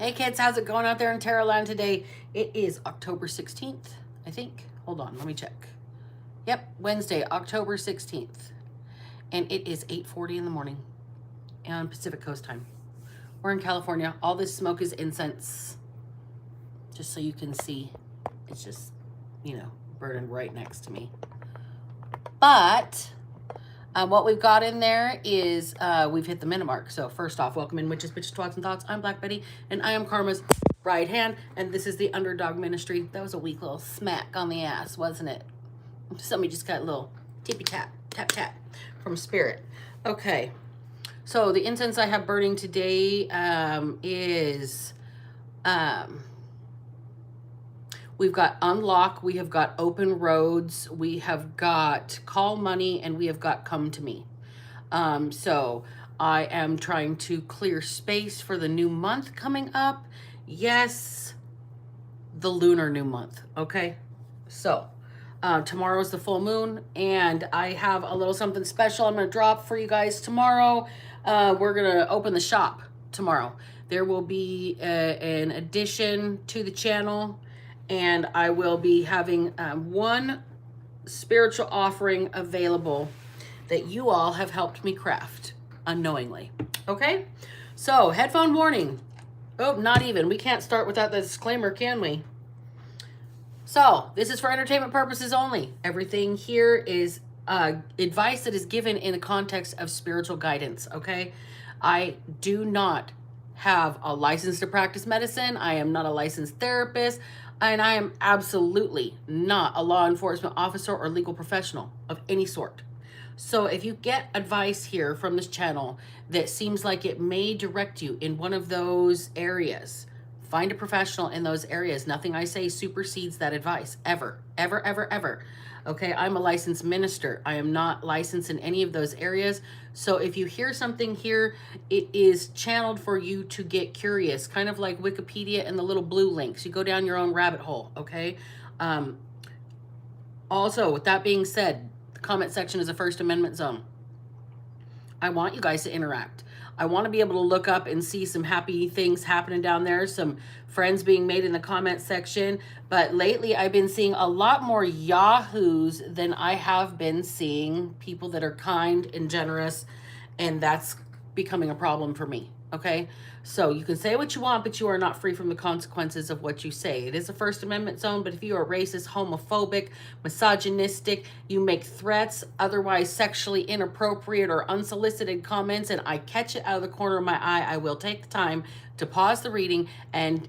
Hey kids, how's it going out there in Terraland today? It is October 16th, I think. Hold on, let me check. Yep, Wednesday, October 16th. And it is 8:40 in the morning on Pacific Coast time. We're in California. All this smoke is incense. Just so you can see. It's just, burning right next to me. But what we've got in there is we've hit the minute mark. So first off, welcome in Witches, Bitches, Twats, and Thoughts. I'm Black Betty, and I am Karma's right hand, and this is the Underdog Ministry. That was a weak little smack on the ass, wasn't it? Somebody just got a little tippy tap, tap, tap from Spirit. Okay, so the incense I have burning today is... we've got Unlock, we have got Open Roads, we have got Call Money, and we have got Come to Me. So I am trying to clear space for the new month coming up. Yes, the lunar new month, okay? So tomorrow's the full moon, and I have a little something special I'm going to drop for you guys tomorrow. We're going to open the shop tomorrow. There will be an addition to the channel, and I will be having one spiritual offering available that you all have helped me craft unknowingly. Okay? So, headphone warning. Oh, not even. We can't start without the disclaimer, can we? So, this is for entertainment purposes only. Everything here is advice that is given in the context of spiritual guidance, okay? I do not have a license to practice medicine. I am not a licensed therapist. And I am absolutely not a law enforcement officer or legal professional of any sort. So if you get advice here from this channel that seems like it may direct you in one of those areas, find a professional in those areas. Nothing I say supersedes that advice, ever, ever, ever, ever. Okay, I'm a licensed minister. I am not licensed in any of those areas. So if you hear something here, it is channeled for you to get curious, kind of like Wikipedia and the little blue links. You go down your own rabbit hole, okay? Also, with that being said, the comment section is a First Amendment zone. I want you guys to interact. I want to be able to look up and see some happy things happening down there, some friends being made in the comment section. But lately, I've been seeing a lot more yahoos than I have been seeing people that are kind and generous, and that's becoming a problem for me, okay? So you can say what you want, but you are not free from the consequences of what you say. It is a First Amendment zone, but if you are racist, homophobic, misogynistic, you make threats, otherwise sexually inappropriate or unsolicited comments, and I catch it out of the corner of my eye, I will take the time to pause the reading and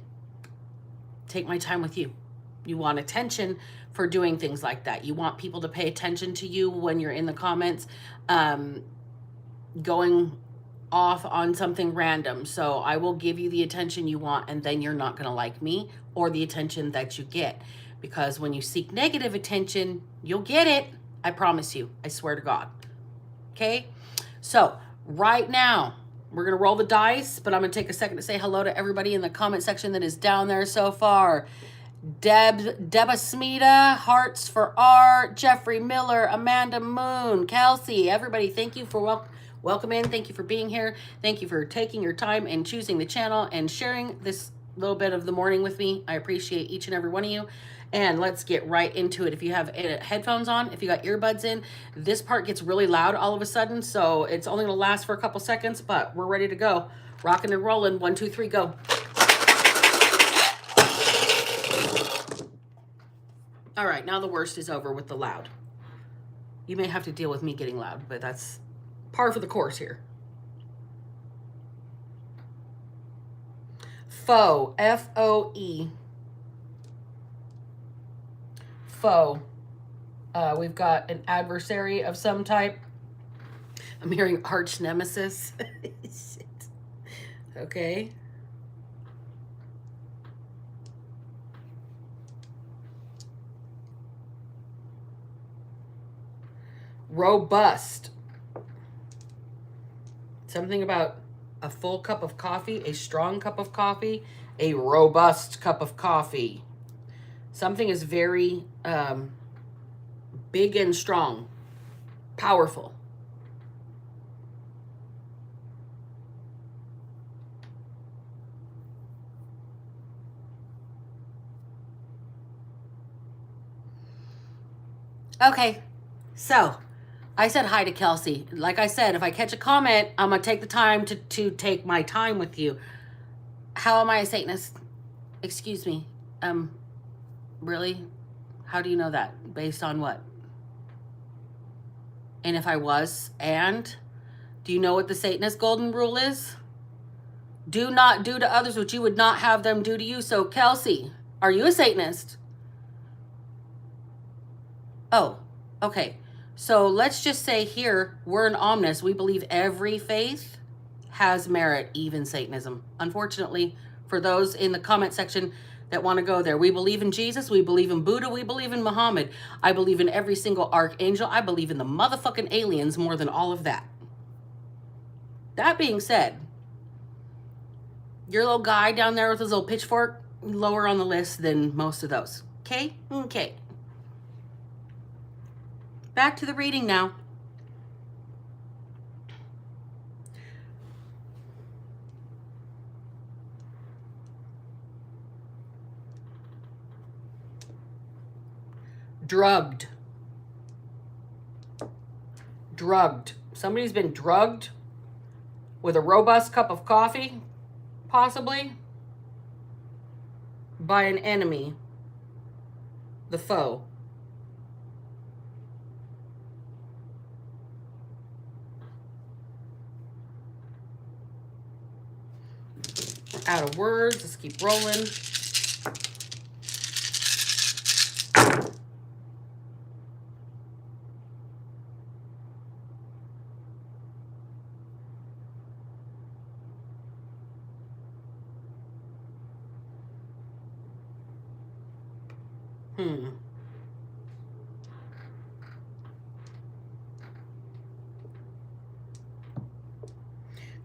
take my time with you. You want attention for doing things like that. You want people to pay attention to you when you're in the comments, going off on something random. So I will give you the attention you want, and then you're not going to like me or the attention that you get. Because when you seek negative attention, you'll get it. I promise you. I swear to God. Okay? So right now, we're going to roll the dice, but I'm going to take a second to say hello to everybody in the comment section that is down there so far. Deba Smita, Hearts for Art, Jeffrey Miller, Amanda Moon, Kelsey, everybody, thank you for welcome in. Thank you for being here. Thank you for taking your time and choosing the channel and sharing this little bit of the morning with me. I appreciate each and every one of you. And let's get right into it. If you have headphones on, if you got earbuds in, this part gets really loud all of a sudden. So it's only going to last for a couple seconds, but we're ready to go. Rocking and rolling. 1, 2, 3, go. All right, now the worst is over with the loud. You may have to deal with me getting loud, but that's par for the course here. Foe, F-O-E. Foe. We've got an adversary of some type. I'm hearing arch nemesis. Shit. Okay. Robust. Something about a full cup of coffee, a strong cup of coffee, a robust cup of coffee. Something is very big and strong, powerful. Okay, so I said hi to Kelsey. Like I said, if I catch a comment, I'm going to take the time to take my time with you. How am I a Satanist? Excuse me. Really? How do you know that? Based on what? And if I was, and do you know what the Satanist golden rule is? Do not do to others what you would not have them do to you. So, Kelsey, are you a Satanist? Oh, okay. So let's just say here, we're an omnis. We believe every faith has merit, even Satanism. Unfortunately, for those in the comment section that want to go there, we believe in Jesus, we believe in Buddha, we believe in Muhammad. I believe in every single archangel. I believe in the motherfucking aliens more than all of that. That being said, your little guy down there with his little pitchfork, lower on the list than most of those. Okay? Okay. Back to the reading now. Drugged. Drugged. Somebody's been drugged with a robust cup of coffee, possibly, by an enemy, the foe. Out of words. Let's keep rolling.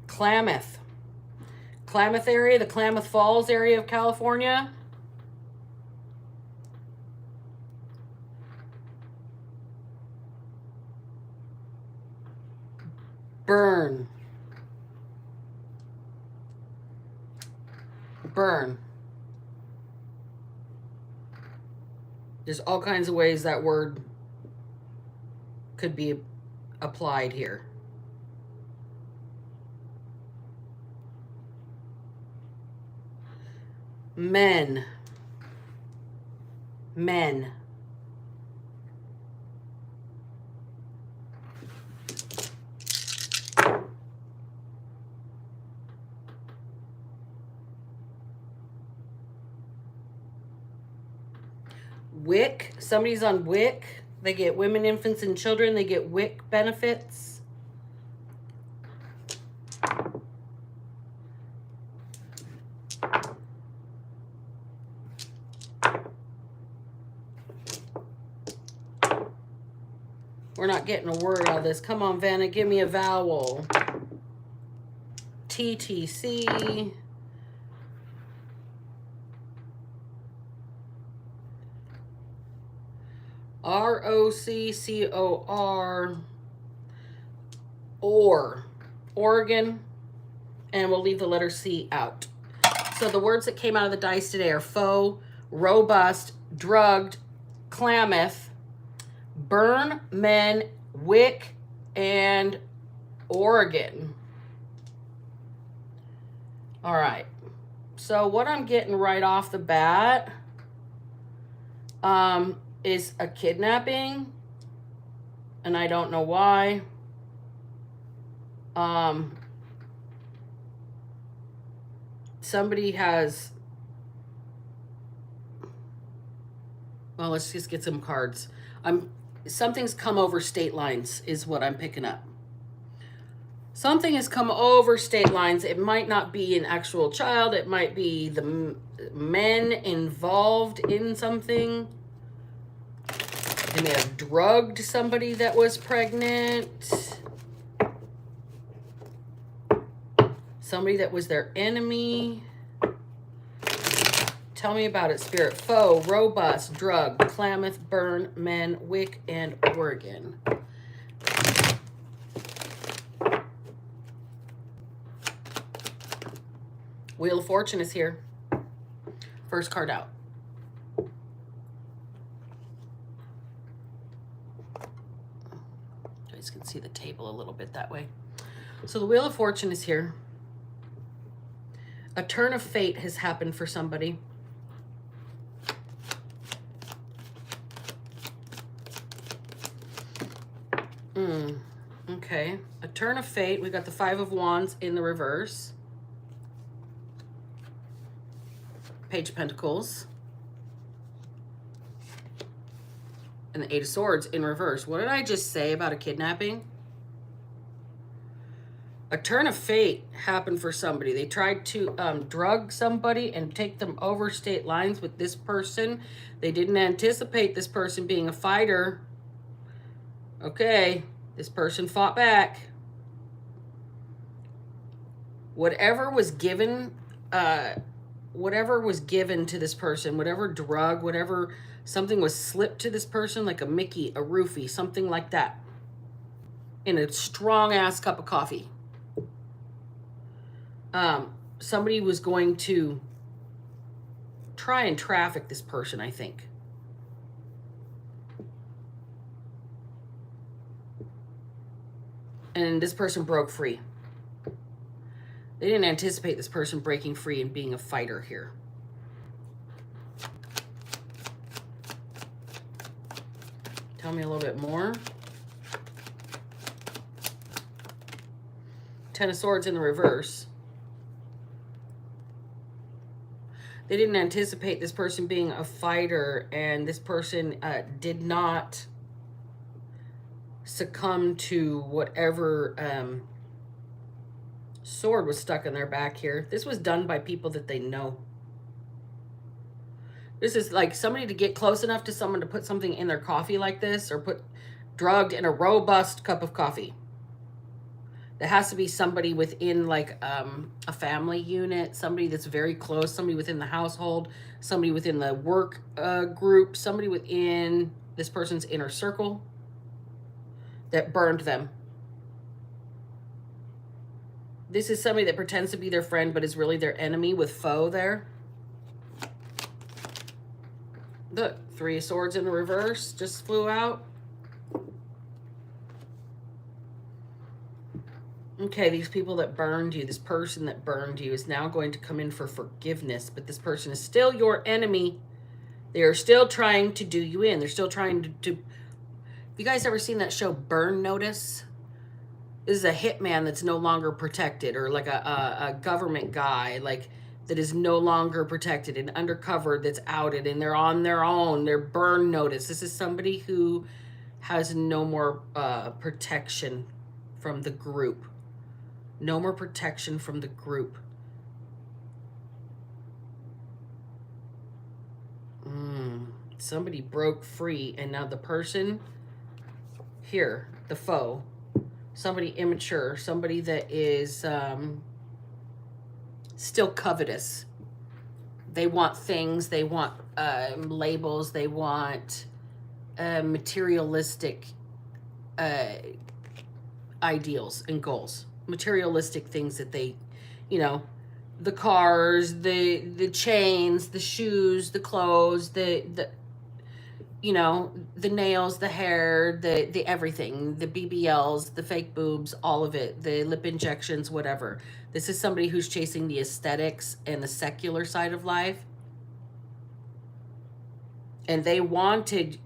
Klamath. Klamath area, the Klamath Falls area of California. Burn. Burn. There's all kinds of ways that word could be applied here. Men. Men. WIC. Somebody's on WIC. They get women, infants, and children. They get WIC benefits. We're not getting a word out of this. Come on, Vanna, give me a vowel. TTC. ROCCOR. Or. Oregon. And we'll leave the letter C out. So the words that came out of the dice today are foe, robust, drugged, Klamath, burn, men, WIC, and Oregon. All right. So what I'm getting right off the bat is a kidnapping, and I don't know why. Somebody has, well, let's just get some cards. Something's come over state lines is what I'm picking up. Something has come over state lines. It might not be an actual child. It might be the men involved in something. They may have drugged somebody that was pregnant. Somebody that was their enemy. Tell me about it, Spirit. Foe, robust, drug, Klamath, burn, men, WIC, and Oregon. Wheel of Fortune is here. First card out. guys can see the table a little bit that way. So the Wheel of Fortune is here. A turn of fate has happened for somebody. Okay, a turn of fate. We got the Five of Wands in the reverse. Page of Pentacles. And the Eight of Swords in reverse. What did I just say about a kidnapping? A turn of fate happened for somebody. They tried to drug somebody and take them over state lines with this person. They didn't anticipate this person being a fighter. Okay, this person fought back. Whatever was given to this person, whatever drug, whatever, something was slipped to this person, like a Mickey, a roofie, something like that, in a strong ass cup of coffee. Somebody was going to try and traffic this person, I think. And this person broke free. They didn't anticipate this person breaking free and being a fighter here. Tell me a little bit more. Ten of Swords in the reverse. They didn't anticipate this person being a fighter, and this person did not succumb to whatever sword was stuck in their back here. This was done by people that they know. This is like somebody to get close enough to someone to put something in their coffee like this, or put drugged in a robust cup of coffee. There has to be somebody within like a family unit, somebody that's very close, somebody within the household, somebody within the work group, somebody within this person's inner circle that burned them. This is somebody that pretends to be their friend but is really their enemy, with foe there. Look, Three of Swords in the reverse just flew out. Okay, these people that burned you, this person that burned you is now going to come in for forgiveness, but this person is still your enemy. They are still trying to do you in. They're still trying to... Have you guys ever seen that show Burn Notice? This is a hitman that's no longer protected, or like a government guy like that is no longer protected, and undercover that's outed, and they're on their own. They're burn notice. This is somebody who has no more protection from the group. No more protection from the group. Somebody broke free, and now the person here, the foe, somebody immature, somebody that is still covetous. They want things, they want labels, they want materialistic ideals and goals. Materialistic things that they, you know, the cars, the chains, the shoes, the clothes, the you know, the nails, the hair, the everything, the BBLs, the fake boobs, all of it, the lip injections, whatever. This is somebody who's chasing the aesthetics and the secular side of life. And they wanted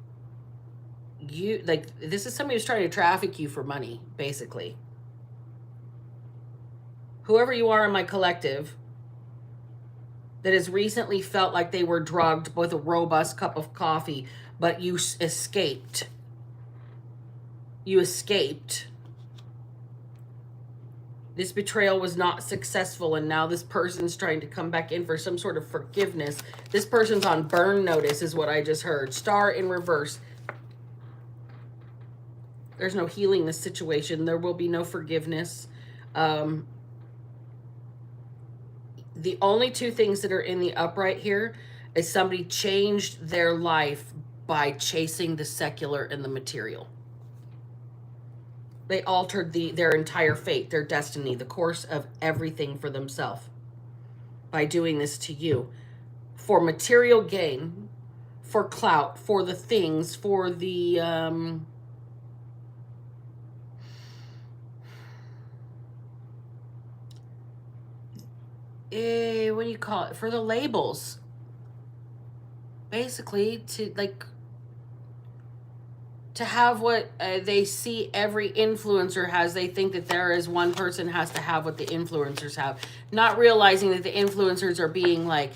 you, like, this is somebody who's trying to traffic you for money, basically. Whoever you are in my collective that has recently felt like they were drugged with a robust cup of coffee, but you escaped. You escaped. This betrayal was not successful, and now this person's trying to come back in for some sort of forgiveness. This person's on burn notice is what I just heard. Star in reverse. There's no healing this situation. There will be no forgiveness. The only two things that are in the upright here is somebody changed their life by chasing the secular and the material. They altered their entire fate, their destiny, the course of everything for themselves by doing this to you. For material gain, for clout, for the things, for the what do you call it? For the labels. Basically, to have what they see every influencer has. They think that there is one person has to have what the influencers have, not realizing that the influencers are being like,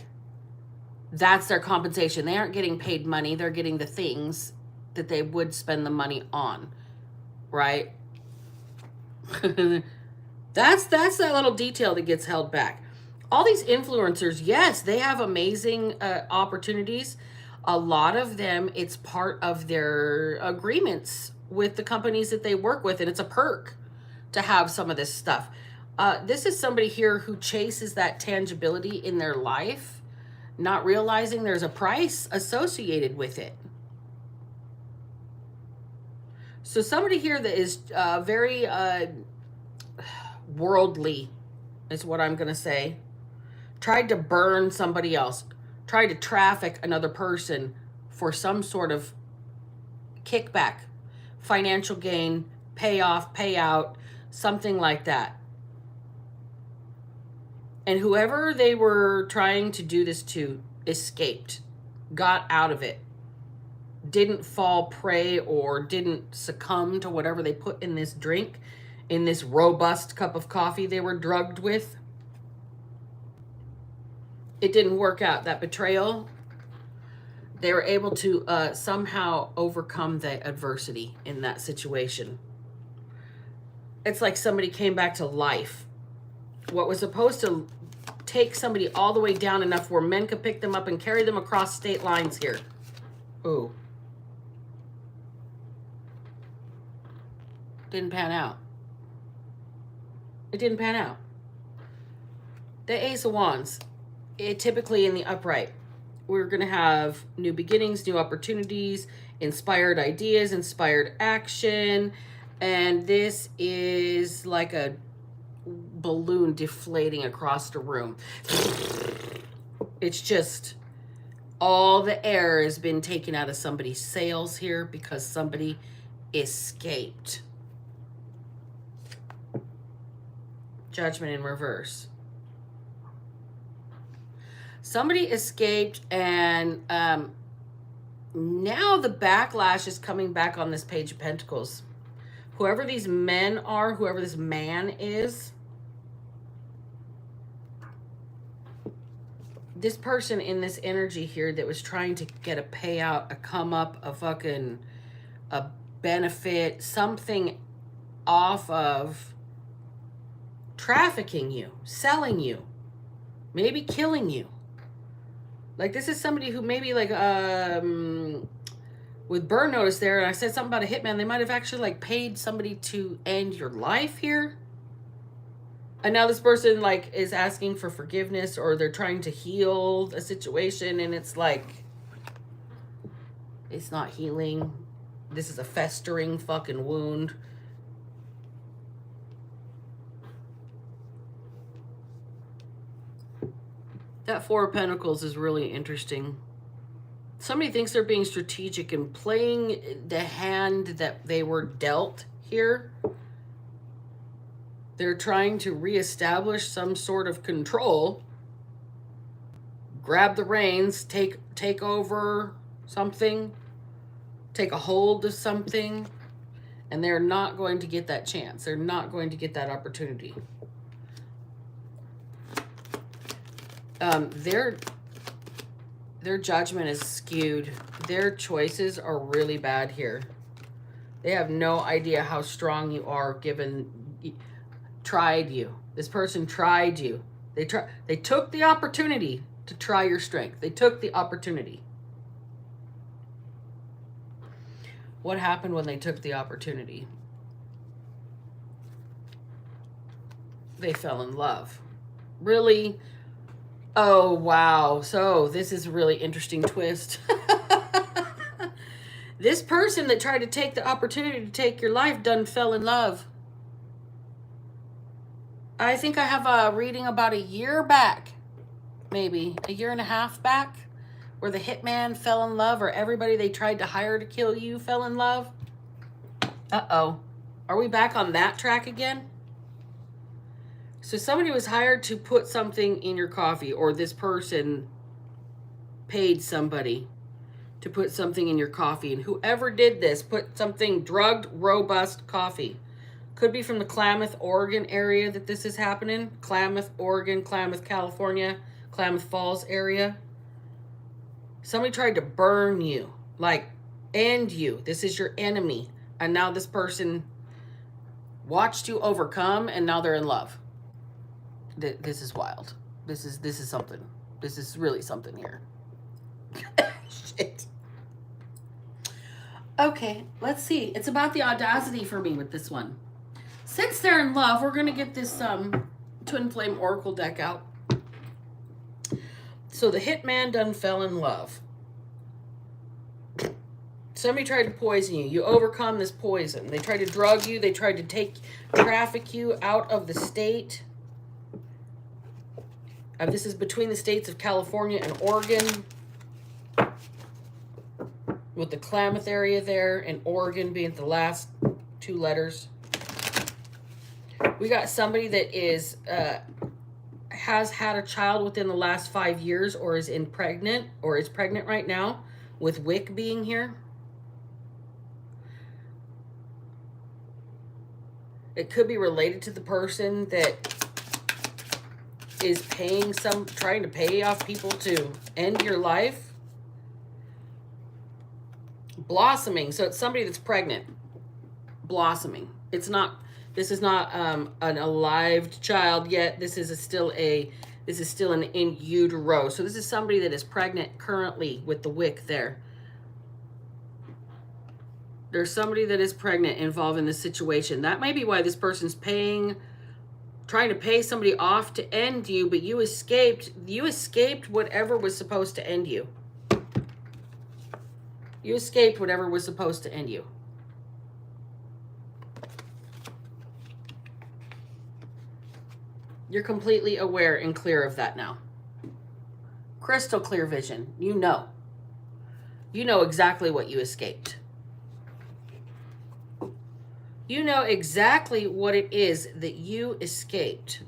that's their compensation. They aren't getting paid money. They're getting the things that they would spend the money on, right? That's that little detail that gets held back. All these influencers, yes, they have amazing opportunities. A lot of them, it's part of their agreements with the companies that they work with, and it's a perk to have some of this stuff. This is somebody here who chases that tangibility in their life, not realizing there's a price associated with it. So somebody here that is very worldly is what I'm going to say. Tried to burn somebody else. Tried to traffic another person for some sort of kickback, financial gain, payoff, payout, something like that. And whoever they were trying to do this to escaped, got out of it, didn't fall prey or didn't succumb to whatever they put in this drink, in this robust cup of coffee they were drugged with. It didn't work out. That betrayal, they were able to somehow overcome the adversity in that situation. It's like somebody came back to life. What was supposed to take somebody all the way down enough where men could pick them up and carry them across state lines here. Ooh. Didn't pan out. It didn't pan out. The Ace of Wands, typically in the upright, we're going to have new beginnings, new opportunities, inspired ideas, inspired action. And this is like a balloon deflating across the room. It's just all the air has been taken out of somebody's sails here because somebody escaped. Judgment in reverse. Somebody escaped, and now the backlash is coming back on this Page of Pentacles. Whoever these men are, whoever this man is, this person in this energy here that was trying to get a payout, a come up, a benefit, something off of trafficking you, selling you, maybe killing you. Like, this is somebody who maybe, like, with burn notice there, and I said something about a hitman, they might have actually, like, paid somebody to end your life here. And now this person, like, is asking for forgiveness, or they're trying to heal a situation, and it's like, it's not healing. This is a festering fucking wound. That Four of Pentacles is really interesting. Somebody thinks they're being strategic and playing the hand that they were dealt here. They're trying to reestablish some sort of control. Grab the reins, take over something, take a hold of something, and they're not going to get that chance. They're not going to get that opportunity. Their judgment is skewed. Their choices are really bad here. They have no idea how strong you are, given tried you. This person tried you. They took the opportunity to try your strength. They took the opportunity. What happened when they took the opportunity? They fell in love. Really? Oh, wow. So this is a really interesting twist. This person that tried to take the opportunity to take your life done fell in love. I think I have a reading about a year back, maybe a year and a half back, where the hitman fell in love, or everybody they tried to hire to kill you fell in love. Uh-oh. Are we back on that track again? So somebody was hired to put something in your coffee, or this person paid somebody to put something in your coffee. And whoever did this put something drugged, robust coffee. Could be from the Klamath, Oregon area that this is happening. Klamath, Oregon, Klamath, California, Klamath Falls area. Somebody tried to burn you, like end you. This is your enemy. And now this person watched you overcome, and now they're in love. This is wild. This is something. This is really something here. Shit. Okay, let's see. It's about the audacity for me with this one. Since they're in love, we're going to get this Twin Flame Oracle deck out. So the hitman done fell in love. Somebody tried to poison you. You overcome this poison. They tried to drug you. They tried to traffic you out of the state. This is between the states of California and Oregon, with the Klamath area there, and Oregon being the last two letters. We got somebody that has had a child within the last 5 years, or is pregnant right now, with Wick being here. It could be related to the person that is trying to pay off people to end your life. Blossoming. So it's somebody that's pregnant. Blossoming. This is not an alive child yet. This is still an in utero. So this is somebody that is pregnant currently with the Wick there. There's somebody that is pregnant involved in this situation. That may be why this person's trying to pay somebody off to end you, but you escaped whatever was supposed to end you. You escaped whatever was supposed to end you. You're completely aware and clear of that now. Crystal clear vision. You know exactly what you escaped. You know exactly what it is that you escaped.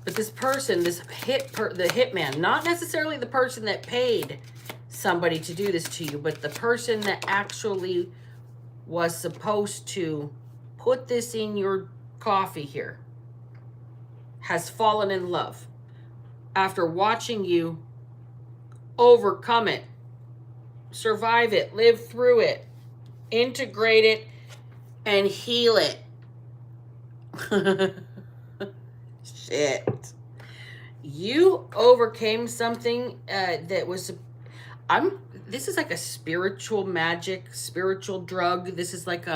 But this person, the hitman, not necessarily the person that paid somebody to do this to you, but the person that actually was supposed to put this in your coffee here, has fallen in love after watching you overcome it, survive it, live through it, integrate it, and heal it. Shit. You overcame something that was... This is like a spiritual magic, spiritual drug. This is like...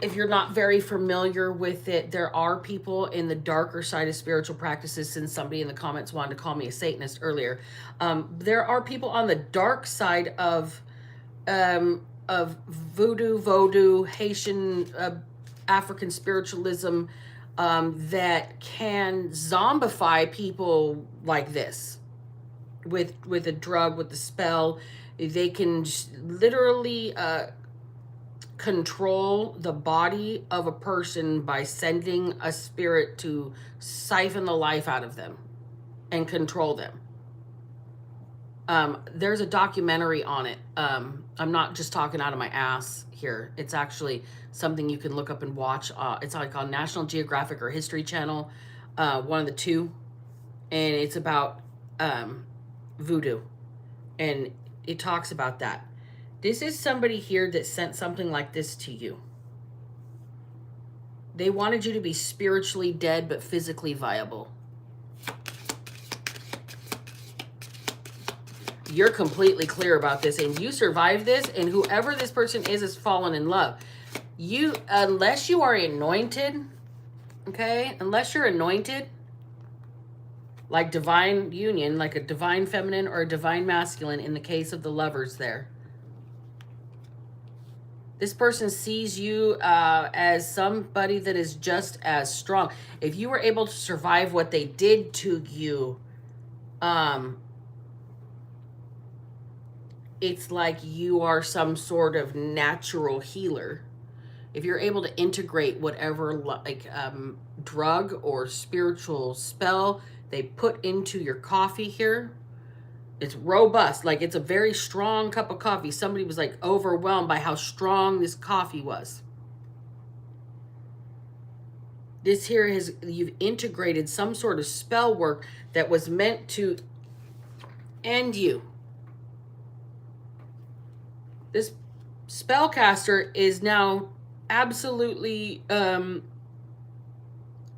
if you're not very familiar with it, there are people in the darker side of spiritual practices, since somebody in the comments wanted to call me a Satanist earlier. There are people on the dark side of voodoo, Haitian, African spiritualism, that can zombify people like this with a drug, with the spell. They can literally control the body of a person by sending a spirit to siphon the life out of them and control them. There's a documentary on it. I'm not just talking out of my ass here. It's actually something you can look up and watch. It's like on National Geographic or History Channel, one of the two. And it's about voodoo. And it talks about that. This is somebody here that sent something like this to you. They wanted you to be spiritually dead but physically viable. You're completely clear about this, and you survived this, and whoever this person is has fallen in love. Unless you are anointed, okay? Unless you're anointed, like divine union, like a divine feminine or a divine masculine in the case of the lovers there. This person sees you as somebody that is just as strong. If you were able to survive what they did to you, it's like you are some sort of natural healer. if you're able to integrate whatever like drug or spiritual spell they put into your coffee here, it's robust. Like, it's a very strong cup of coffee. Somebody was like overwhelmed by how strong this coffee was. This here has, you've integrated some sort of spell work that was meant to end you. This spellcaster is now absolutely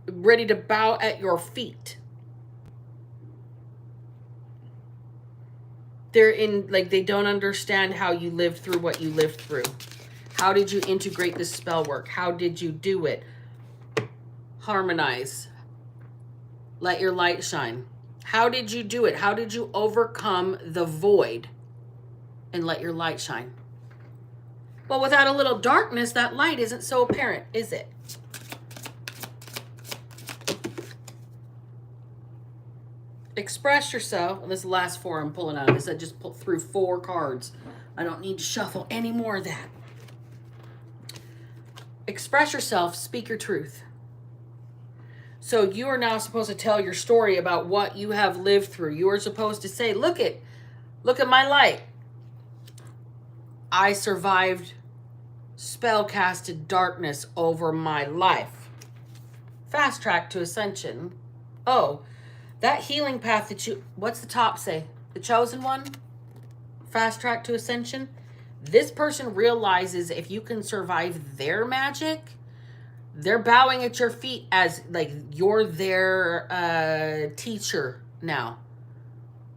ready to bow at your feet. They're in, like, they don't understand how you lived through what you lived through. How did you integrate this spell work? How did you do it? Harmonize. Let your light shine. How did you do it? How did you overcome the void and let your light shine? Well, without a little darkness, that light isn't so apparent, is it? Express yourself. And this is the last four I'm pulling out of this. I just pulled through 4 cards. I don't need to shuffle any more of that. Express yourself. Speak your truth. So you are now supposed to tell your story about what you have lived through. You are supposed to say, look at my light. I survived spell-casted darkness over my life. Fast track to ascension. Oh, that healing path that you, what's the top say? The chosen one? Fast track to ascension. This person realizes if you can survive their magic, they're bowing at your feet as like you're their teacher now.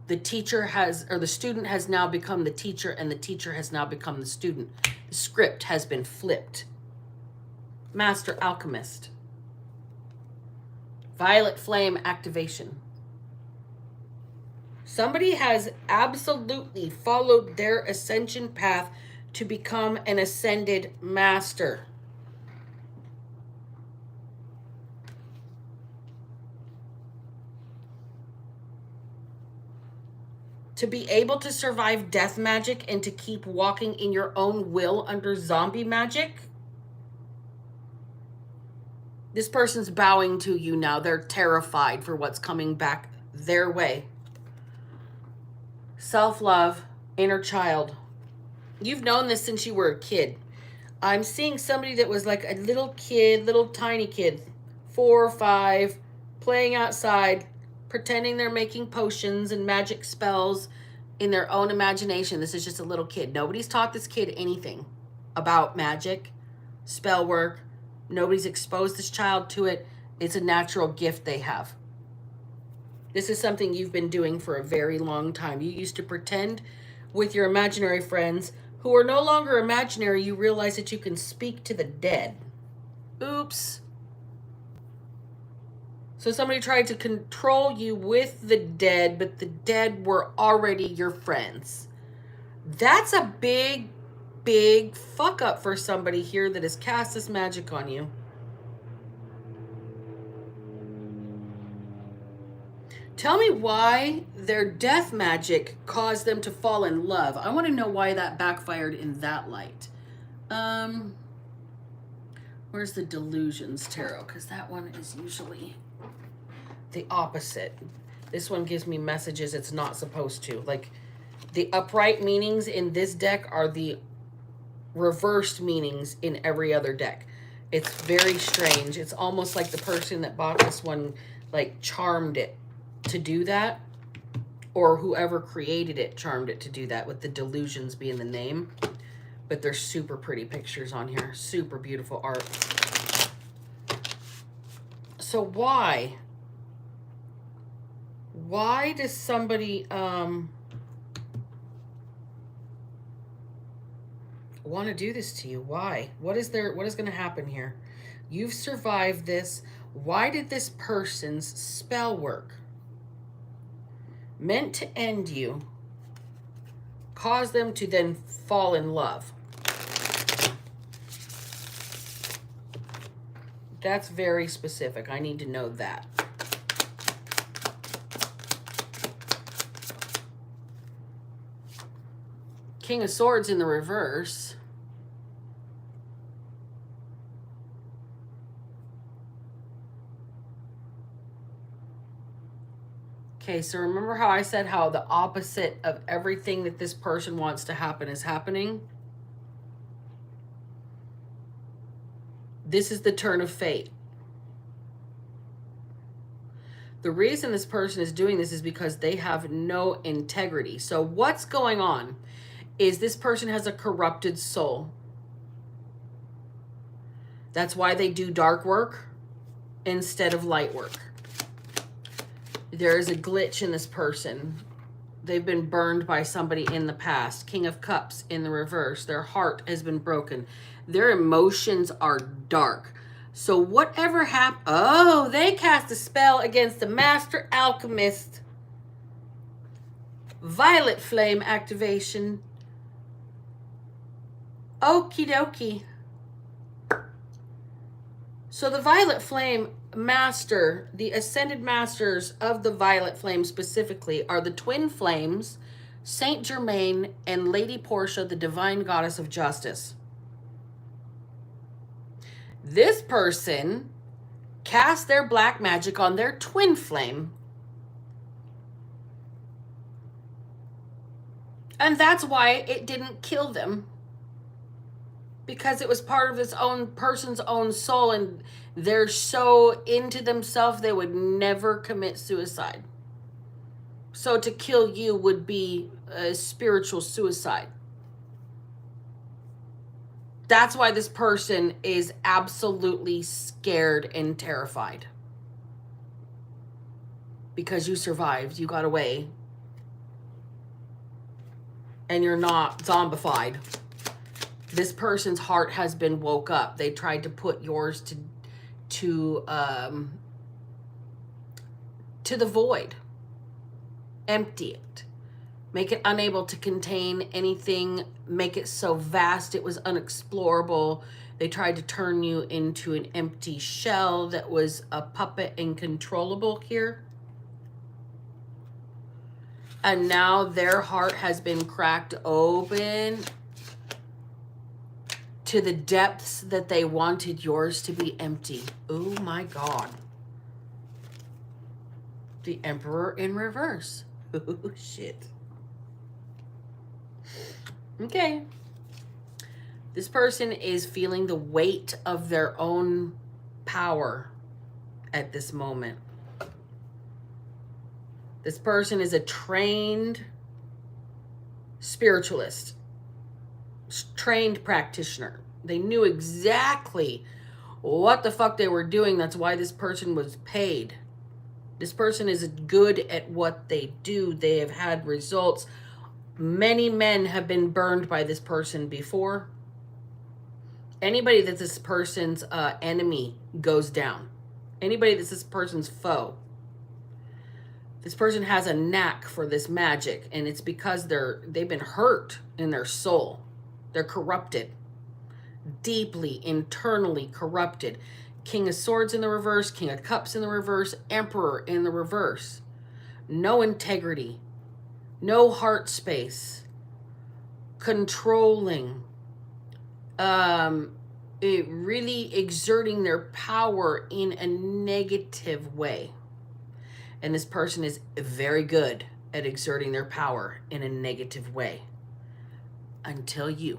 The teacher has, or the student has now become the teacher, and the teacher has now become the student. The script has been flipped. Master Alchemist. Violet Flame activation. Somebody has absolutely followed their ascension path to become an ascended master. To be able to survive death magic and to keep walking in your own will under zombie magic. This person's bowing to you now. They're terrified for what's coming back their way. Self-love, inner child. You've known this since you were a kid. I'm seeing somebody that was like a little kid, little tiny kid, 4 or 5, playing outside, pretending they're making potions and magic spells in their own imagination. This is just a little kid. Nobody's taught this kid anything about magic, spell work. Nobody's exposed this child to it. It's a natural gift they have. This is something you've been doing for a very long time. You used to pretend with your imaginary friends who are no longer imaginary. You realize that you can speak to the dead. Oops. So somebody tried to control you with the dead, but the dead were already your friends. That's a big, big fuck up for somebody here that has cast this magic on you. Tell me why their death magic caused them to fall in love. I want to know why that backfired in that light. Where's the Delusions Tarot? Because that one is usually the opposite. This one gives me messages it's not supposed to. Like, the upright meanings in this deck are the reversed meanings in every other deck. It's very strange. It's almost like the person that bought this one, like, charmed it to do that, or whoever created it charmed it to do that, with the Delusions being the name. But there's super pretty pictures on here. Super beautiful art. So why? Why does somebody want to do this to you? Why? What is going to happen here? You've survived this. Why did this person's spell work, meant to end you, cause them to then fall in love? That's very specific. I need to know that. King of Swords in the reverse. Okay, so remember how I said how the opposite of everything that this person wants to happen is happening? This is the turn of fate. The reason this person is doing this is because they have no integrity. So what's going on is this person has a corrupted soul. That's why they do dark work instead of light work. There is a glitch in this person. They've been burned by somebody in the past. King of Cups in the reverse. Their heart has been broken. Their emotions are dark. So whatever happened... Oh, they cast a spell against the Master Alchemist. Violet Flame activation. Okie dokie. So the Violet Flame Master, the Ascended Masters of the Violet Flame specifically, are the Twin Flames, Saint Germain, and Lady Portia, the Divine Goddess of Justice. This person cast their black magic on their twin flame. And that's why it didn't kill them. Because it was part of this own person's own soul, and they're so into themselves they would never commit suicide. So to kill you would be a spiritual suicide. That's why this person is absolutely scared and terrified. Because you survived, you got away, and you're not zombified. This person's heart has been woke up. They tried to put yours to the void. Empty it. Make it unable to contain anything. Make it so vast it was unexplorable. They tried to turn you into an empty shell that was a puppet and controllable here. And now their heart has been cracked open to the depths that they wanted yours to be empty. Oh my God. The Emperor in reverse. Oh shit. Okay. This person is feeling the weight of their own power at this moment. This person is a trained spiritualist, trained practitioner. They knew exactly what the fuck they were doing. That's why this person was paid. This person is good at what they do. They have had results. Many men have been burned by this person before. Anybody that's this person's enemy goes down. Anybody that's this person's foe. This person has a knack for this magic, and it's because they've been hurt in their soul. They're corrupted. Deeply, internally corrupted. King of Swords in the reverse, King of Cups in the reverse, Emperor in the reverse. No integrity. No heart space. Controlling. It really exerting their power in a negative way. And this person is very good at exerting their power in a negative way. Until you.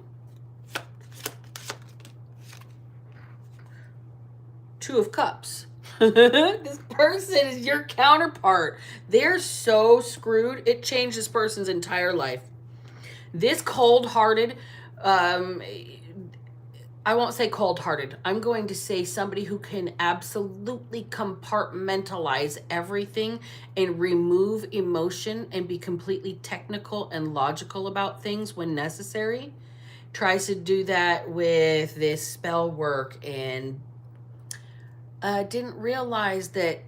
Two of Cups. This person is your counterpart. They're so screwed. It changed this person's entire life. This cold-hearted, I won't say cold-hearted. I'm going to say somebody who can absolutely compartmentalize everything and remove emotion and be completely technical and logical about things when necessary. Tries to do that with this spell work and didn't realize that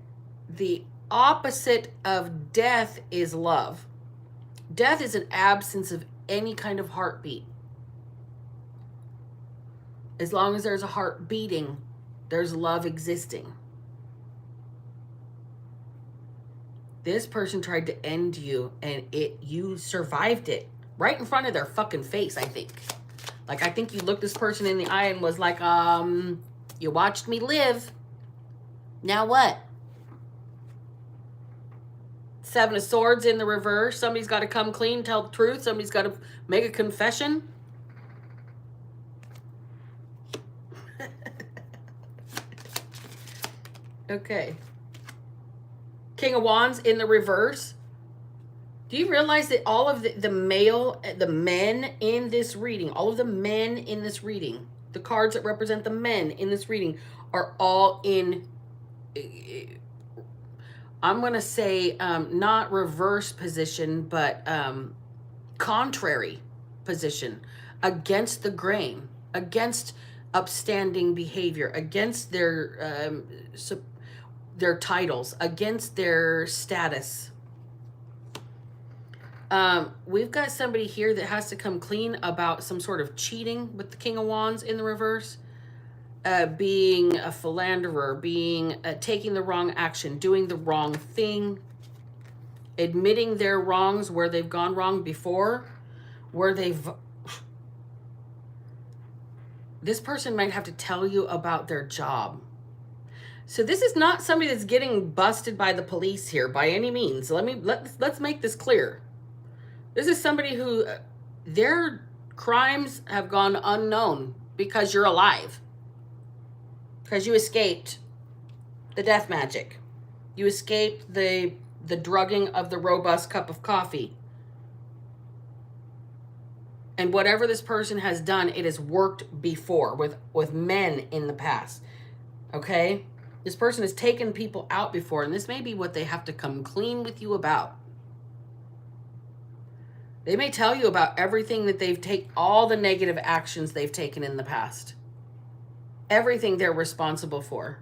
the opposite of death is love. Death is an absence of any kind of heartbeat. As long as there's a heart beating, there's love existing. This person tried to end you, and you survived it right in front of their fucking face, I think. Like, I think you looked this person in the eye and was like, you watched me live. Now what? Seven of Swords in the reverse. Somebody's got to come clean, tell the truth. Somebody's got to make a confession. Okay. King of Wands in the reverse. Do you realize that all of the men in this reading, all of the men in this reading, the cards that represent the men in this reading are all in, I'm going to say, not reverse position, but contrary position, against the grain, against upstanding behavior, against their titles, against their status. We've got somebody here that has to come clean about some sort of cheating with the King of Wands in the reverse. Being a philanderer, being taking the wrong action, doing the wrong thing, admitting their wrongs where they've gone wrong before, where they've... This person might have to tell you about their job. So this is not somebody that's getting busted by the police here by any means. Let's make this clear. This is somebody who their crimes have gone unknown because you're alive. Because you escaped the death magic. You escaped the drugging of the robust cup of coffee. And whatever this person has done, it has worked before with men in the past. Okay? This person has taken people out before, and this may be what they have to come clean with you about. They may tell you about everything that they've taken, all the negative actions they've taken in the past. Everything they're responsible for.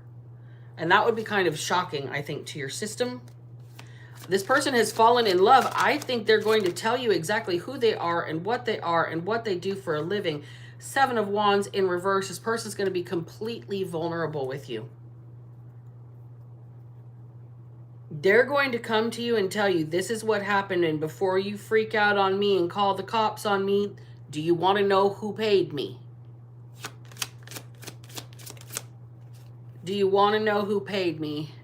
And that would be kind of shocking, I think, to your system. This person has fallen in love. I think they're going to tell you exactly who they are and what they do for a living. Seven of Wands in reverse. This person's going to be completely vulnerable with you. They're going to come to you and tell you, this is what happened, and before you freak out on me and call the cops on me, do you want to know who paid me? Do you want to know who paid me?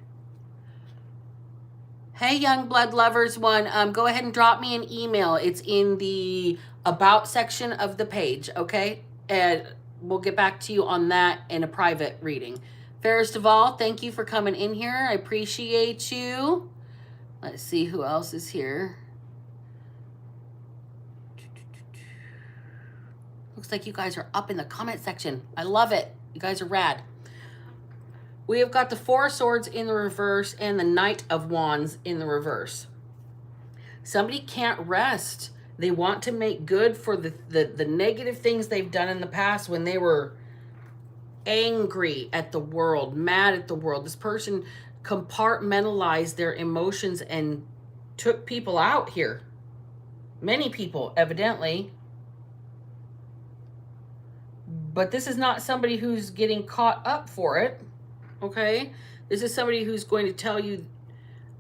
Hey, Young Blood Lovers one, go ahead and drop me an email. It's in the About section of the page, okay? And we'll get back to you on that in a private reading. Fairest of all, thank you for coming in here. I appreciate you. Let's see who else is here. Looks like you guys are up in the comment section. I love it. You guys are rad. We have got the Four of Swords in the reverse and the Knight of Wands in the reverse. Somebody can't rest. They want to make good for the negative things they've done in the past when they were angry at the world, mad at the world. This person compartmentalized their emotions and took people out here. Many people, evidently. But this is not somebody who's getting caught up for it. Okay? This is somebody who's going to tell you,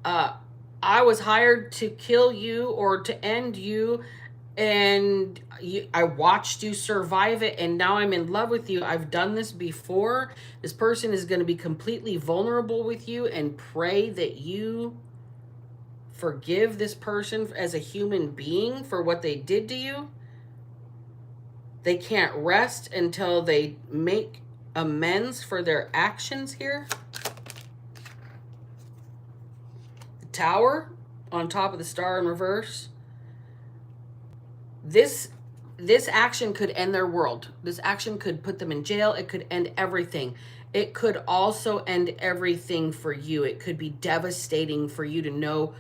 I was hired to kill you or to end you, and I watched you survive it, and now I'm in love with you. I've done this before. This person is going to be completely vulnerable with you and pray that you forgive this person as a human being for what they did to you. They can't rest until they make amends for their actions here. The Tower on top of the Star in reverse. This action could end their world. This action could put them in jail. It could end everything. It could also end everything for you. It could be devastating for you to know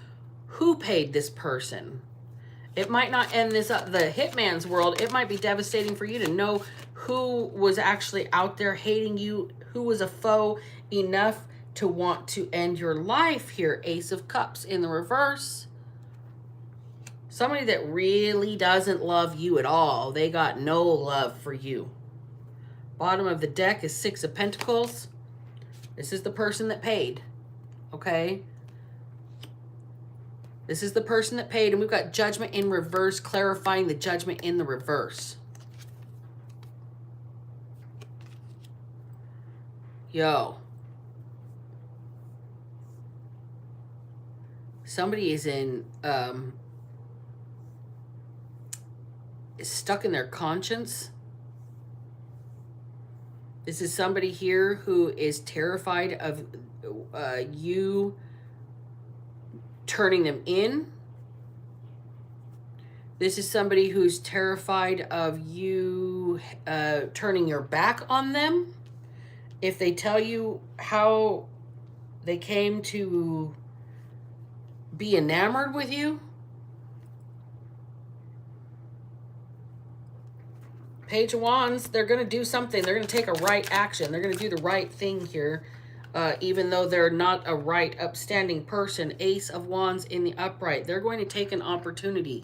who paid this person. It might not end this up, the hitman's world. It might be devastating for you to know who was actually out there hating you, who was a foe enough to want to end your life here. Ace of Cups in the reverse. Somebody that really doesn't love you at all. They got no love for you. Bottom of the deck is Six of Pentacles. This is the person that paid. Okay? This is the person that paid. And we've got Judgment in reverse, clarifying the Judgment in the reverse. Yo. Somebody is is stuck in their conscience. This is somebody here who is terrified of you turning them in. This is somebody who's terrified of you turning your back on them. If they tell you how they came to be enamored with you. Page of Wands, they're going to do something. They're going to take a right action. They're going to do the right thing here, even though they're not a right, upstanding person. Ace of Wands in the upright. They're going to take an opportunity.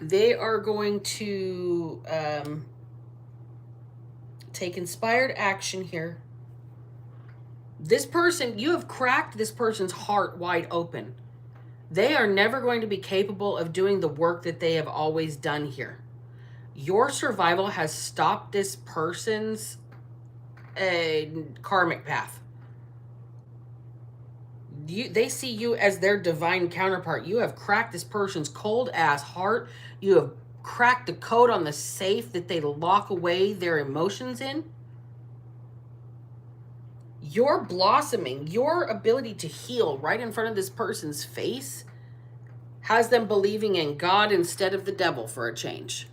They are going to take inspired action here. This person, you have cracked this person's heart wide open. They are never going to be capable of doing the work that they have always done here. Your survival has stopped this person's karmic path. They see you as their divine counterpart. You have cracked this person's cold ass heart. You have cracked the code on the safe that they lock away their emotions in. Your blossoming, your ability to heal right in front of this person's face has them believing in God instead of the devil for a change.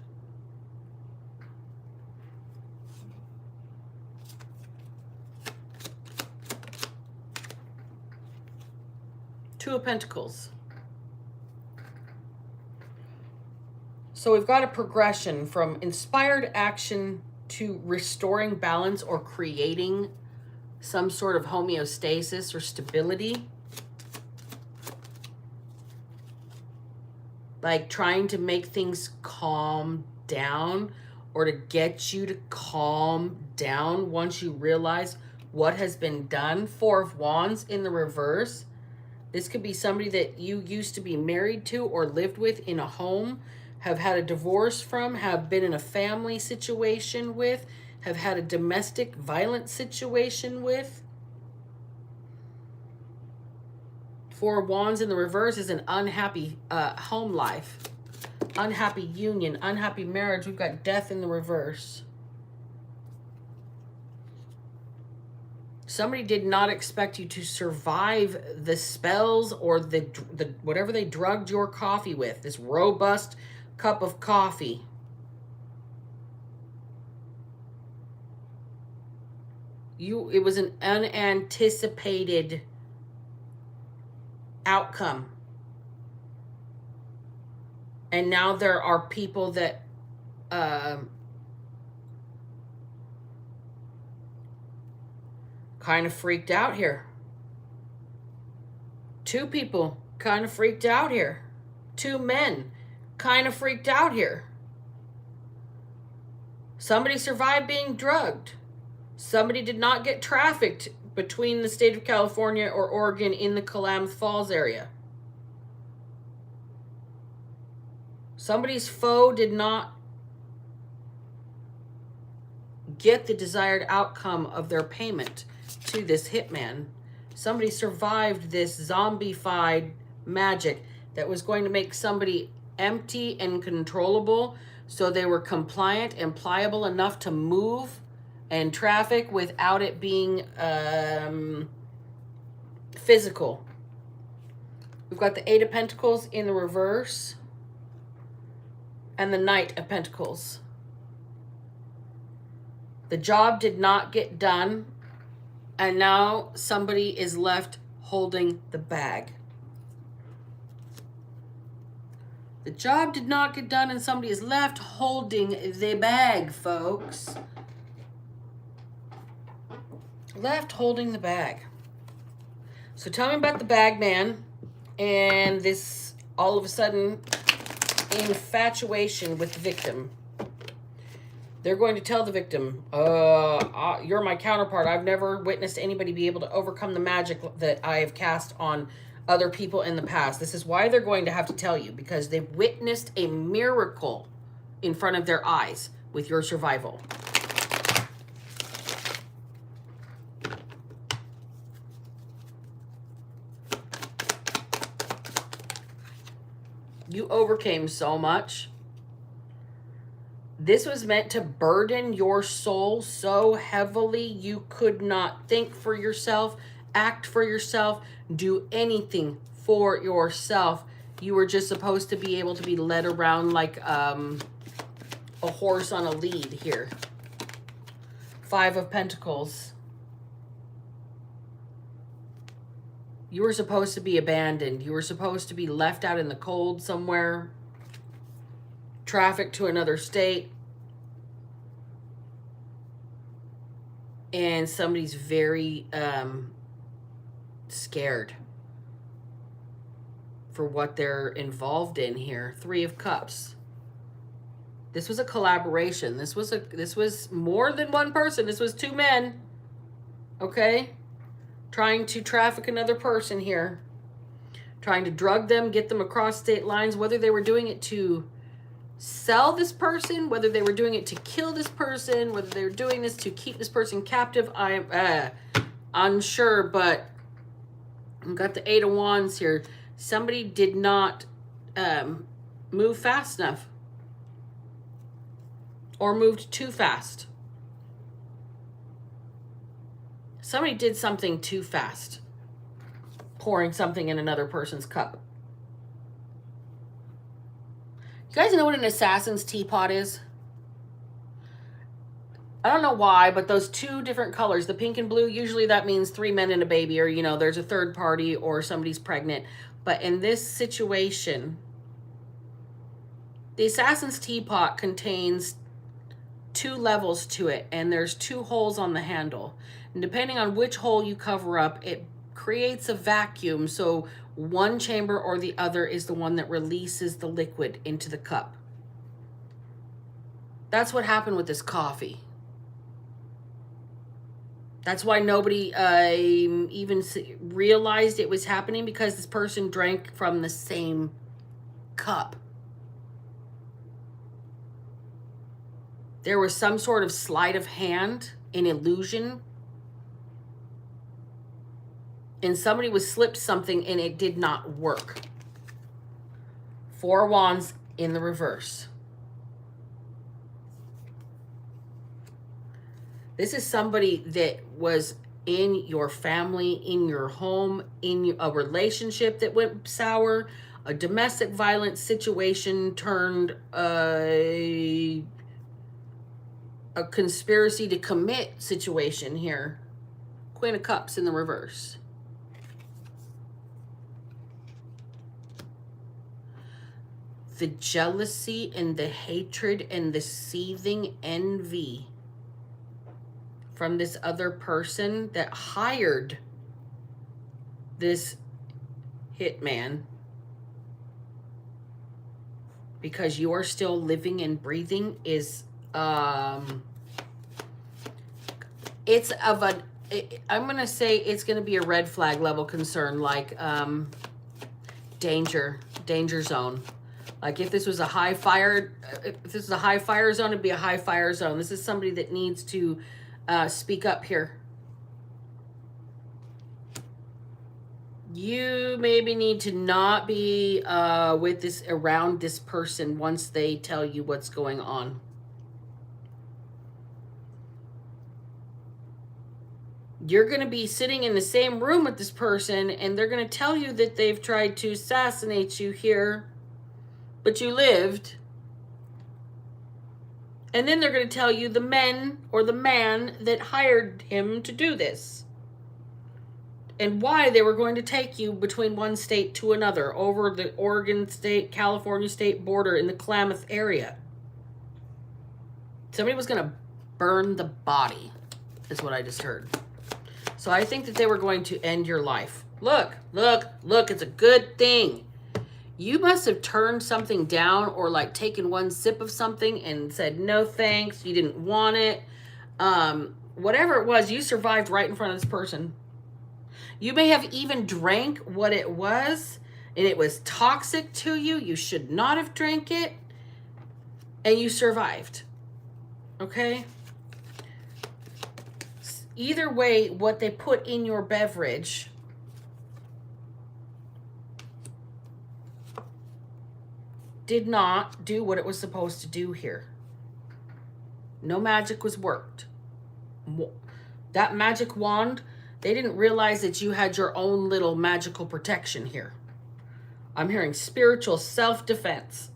Two of Pentacles. So we've got a progression from inspired action to restoring balance or creating some sort of homeostasis or stability. Like trying to make things calm down or to get you to calm down once you realize what has been done. Four of Wands in the reverse. This could be somebody that you used to be married to or lived with in a home, have had a divorce from, have been in a family situation with, have had a domestic violence situation with. Four of Wands in the reverse is an unhappy home life, unhappy union, unhappy marriage. We've got death in the reverse. Somebody did not expect you to survive the spells or the whatever they drugged your coffee with, this robust cup of coffee. It was an unanticipated outcome. And now there are people that kind of freaked out here. Two people kind of freaked out here. Two men kind of freaked out here. Somebody survived being drugged. Somebody did not get trafficked between the state of California or Oregon in the Klamath Falls area. Somebody's foe did not get the desired outcome of their payment to this hitman. Somebody survived this zombified magic that was going to make somebody empty and controllable, so they were compliant and pliable enough to move and traffic without it being physical. We've got the Eight of Pentacles in the reverse and the Knight of Pentacles. The job did not get done, and now somebody is left holding the bag. The job did not get done, and somebody is left holding the bag, folks. Left holding the bag. So tell me about the bag man and this all of a sudden infatuation with the victim. They're going to tell the victim, you're my counterpart. I've never witnessed anybody be able to overcome the magic that I have cast on other people in the past. This is why they're going to have to tell you, because they've witnessed a miracle in front of their eyes with your survival. You overcame so much. This was meant to burden your soul so heavily you could not think for yourself, act for yourself, do anything for yourself. You were just supposed to be able to be led around like a horse on a lead here. 5 of Pentacles. You were supposed to be abandoned. You were supposed to be left out in the cold somewhere. Trafficked to another state. And somebody's very scared for what they're involved in here. 3 of Cups. This was a collaboration. This was more than one person. This was 2 men. Okay? Trying to traffic another person here. Trying to drug them, get them across state lines, whether they were doing it to sell this person, whether they were doing it to kill this person, whether they were doing this to keep this person captive. I am unsure, but I've got the 8 of Wands here. Somebody did not move fast enough. Or moved too fast. Somebody did something too fast. Pouring something in another person's cup. You guys know what an assassin's teapot is? I don't know why, but those 2 different colors, the pink and blue, usually that means 3 men and a baby, or, you know, there's a third party or somebody's pregnant. But in this situation, the assassin's teapot contains 2 levels to it, and there's 2 holes on the handle. And depending on which hole you cover up, it creates a vacuum. So one chamber or the other is the one that releases the liquid into the cup. That's what happened with this coffee. That's why nobody even realized it was happening, because this person drank from the same cup. There was some sort of sleight of hand, an illusion, and somebody was slipped something and it did not work. 4 Wands in the reverse. This is somebody that was in your family, in your home, in a relationship that went sour, a domestic violence situation turned a conspiracy to commit situation here. Queen of Cups in the reverse. The jealousy and the hatred and the seething envy from this other person that hired this hitman, because you are still living and breathing, is it's of a, I'm going to say it's going to be a red flag level concern, like danger zone. Like if this was a high fire, if this was a high fire zone, it'd be a high fire zone. This is somebody that needs to speak up here. You maybe need to not be with this, around this person once they tell you what's going on. You're going to be sitting in the same room with this person, and they're going to tell you that they've tried to assassinate you here, but you lived. And then they're going to tell you the men or the man that hired him to do this, and why they were going to take you between one state to another, over the Oregon state, California state border in the Klamath area. Somebody was going to burn the body, is what I just heard. So I think that they were going to end your life. Look, it's a good thing. You must have turned something down, or like taken one sip of something and said, no thanks, you didn't want it. Whatever it was, you survived right in front of this person. You may have even drank what it was, and it was toxic to you. You should not have drank it, and you survived. Okay? Either way, what they put in your beverage did not do what it was supposed to do here. No magic was worked. That magic wand, they didn't realize that you had your own little magical protection here. I'm hearing spiritual self-defense.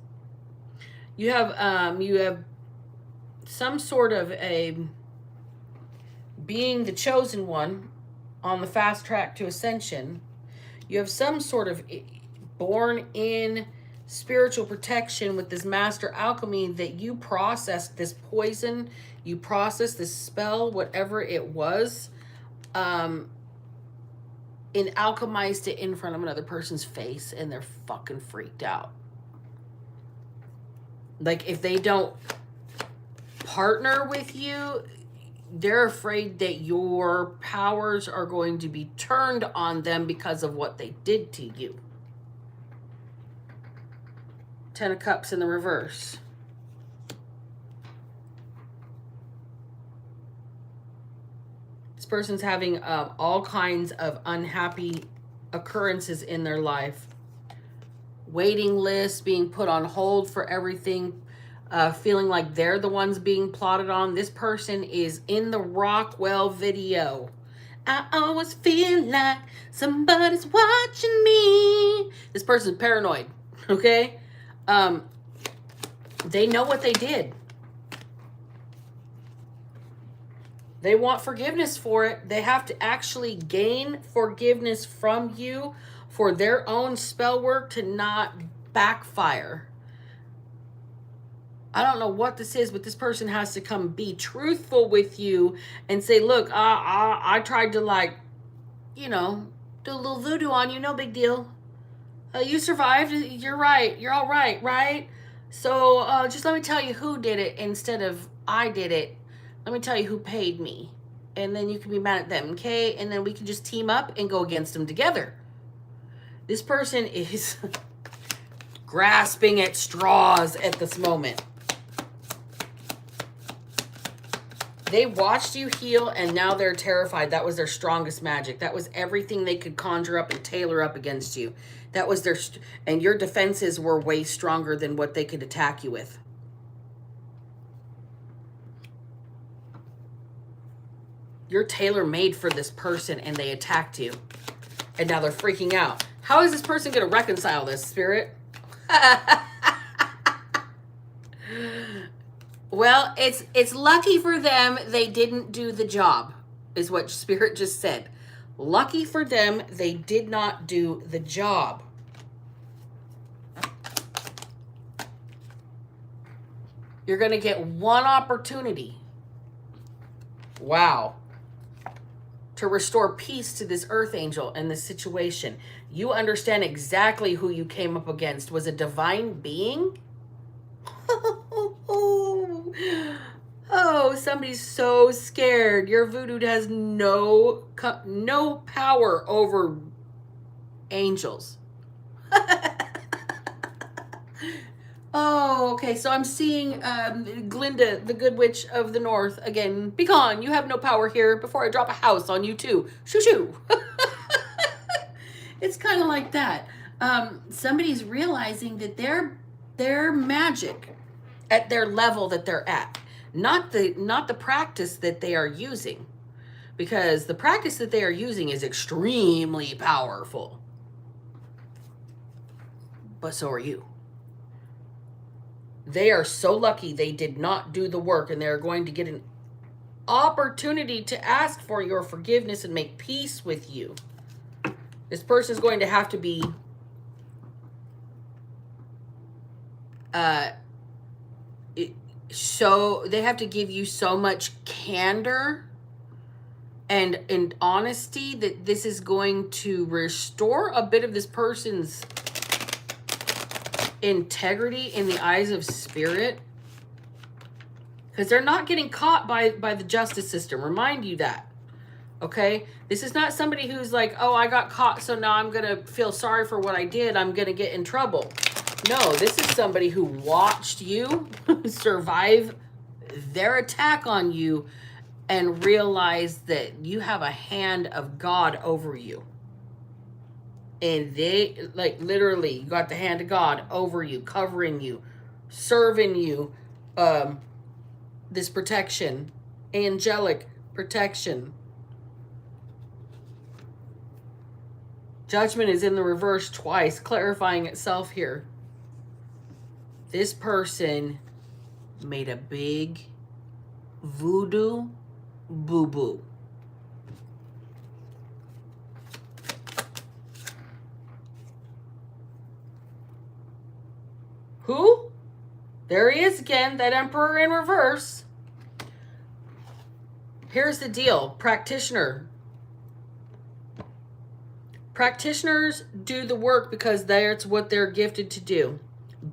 You have some sort of a being the chosen one on the fast track to ascension. You have some sort of born in spiritual protection with this master alchemy that you processed this poison, you processed this spell, whatever it was, and alchemized it in front of another person's face, and they're fucking freaked out. Like, if they don't partner with you, they're afraid that your powers are going to be turned on them because of what they did to you. 10 of Cups in the reverse. This person's having all kinds of unhappy occurrences in their life. Waiting lists, being put on hold for everything, feeling like they're the ones being plotted on. This person is in the Rockwell video. I always feel like somebody's watching me. This person's paranoid, okay? They know what they did. They want forgiveness for it. They have to actually gain forgiveness from you for their own spell work to not backfire. I don't know what this is, but this person has to come be truthful with you and say, look, I tried to, like, you know, do a little voodoo on you. No big deal. You survived. You're right. You're all right, right? So just let me tell you who did it instead of I did it. Let me tell you who paid me. And then you can be mad at them, okay? And then we can just team up and go against them together. This person is grasping at straws at this moment. They watched you heal, and now they're terrified. That was their strongest magic. That was everything they could conjure up and tailor up against you. That was their, and your defenses were way stronger than what they could attack you with. You're tailor-made for this person, and they attacked you. And now they're freaking out. How is this person going to reconcile this, Spirit? Well, it's lucky for them they didn't do the job, is what Spirit just said. Lucky for them they did not do the job. You're going to get one opportunity. Wow. To restore peace to this earth angel and this situation. You understand exactly who you came up against was a divine being. Oh, somebody's so scared. Your voodoo has no power over angels. Oh, okay. So I'm seeing Glinda, the Good Witch of the North, again. Be gone. You have no power here before I drop a house on you too. Shoo shoo. It's kind of like that. Somebody's realizing that their magic at their level that they're at, not the practice that they are using, because the practice that they are using is extremely powerful. But so are you. They are so lucky they did not do the work, and they're going to get an opportunity to ask for your forgiveness and make peace with you. This person is going to have to be so they have to give you so much candor and honesty that this is going to restore a bit of this person's integrity in the eyes of Spirit, because they're not getting caught by the justice system. Remind you that. Okay, this is not somebody who's like, oh, I got caught, so now I'm gonna feel sorry for what I did, I'm gonna get in trouble. No, this is somebody who watched you survive their attack on you and realized that you have a hand of God over you. And they, like, literally, you got the hand of God over you, covering you, serving you, this protection, angelic protection. Judgment is in the reverse twice, clarifying itself here. This person made a big voodoo boo-boo. Who? There he is again, that emperor in reverse. Here's the deal, practitioner. Practitioners do the work because that's what they're gifted to do.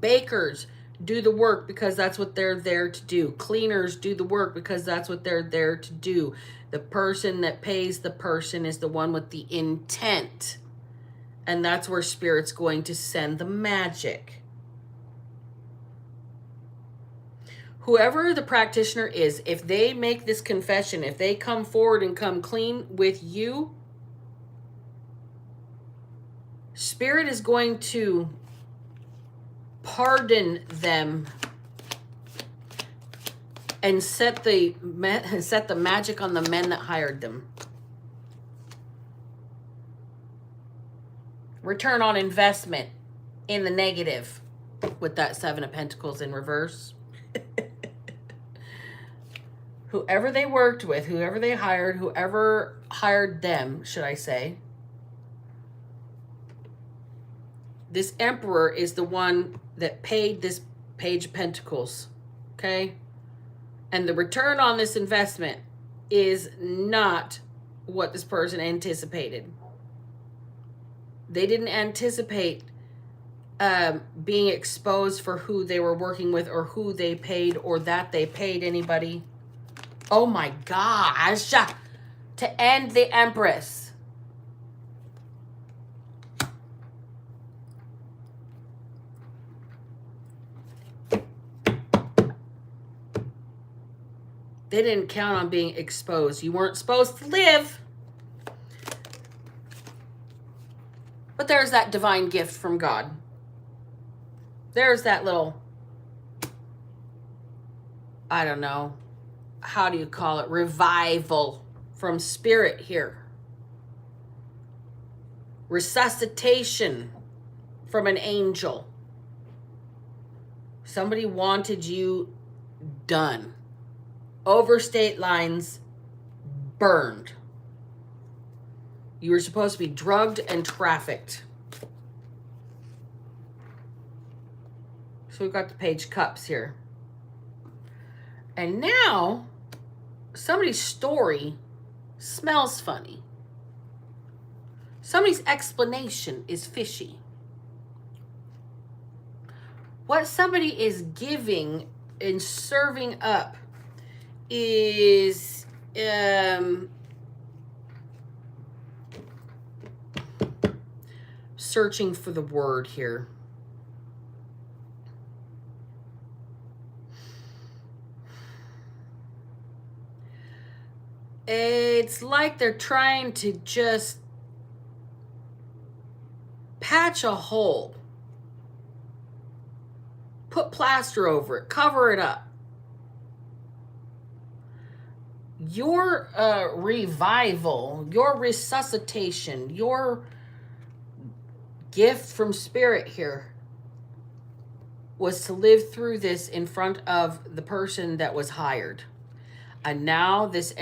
Bakers do the work because that's what they're there to do. Cleaners do the work because that's what they're there to do. The person that pays the person is the one with the intent. And that's where Spirit's going to send the magic. Whoever the practitioner is, if they make this confession, if they come forward and come clean with you, Spirit is going to pardon them and set the magic on the men that hired them. Return on investment in the negative with that Seven of Pentacles in reverse. Whoever they worked with, whoever they hired, whoever hired them, should I say, this emperor is the one that paid this Page of Pentacles, okay? And the return on this investment is not what this person anticipated. They didn't anticipate being exposed for who they were working with or who they paid or that they paid anybody. Oh my gosh. To end the Empress. They didn't count on being exposed. You weren't supposed to live. But there's that divine gift from God. There's that little, I don't know, how do you call it? Revival from Spirit here. Resuscitation from an angel. Somebody wanted you done. Over state lines, burned. You were supposed to be drugged and trafficked. So we've got the Page of Cups here. And now, somebody's story smells funny. Somebody's explanation is fishy. What somebody is giving and serving up is searching for the word here. It's like they're trying to just patch a hole, put plaster over it, cover it up. Your revival, your resuscitation, your gift from Spirit here was to live through this in front of the person that was hired. And now this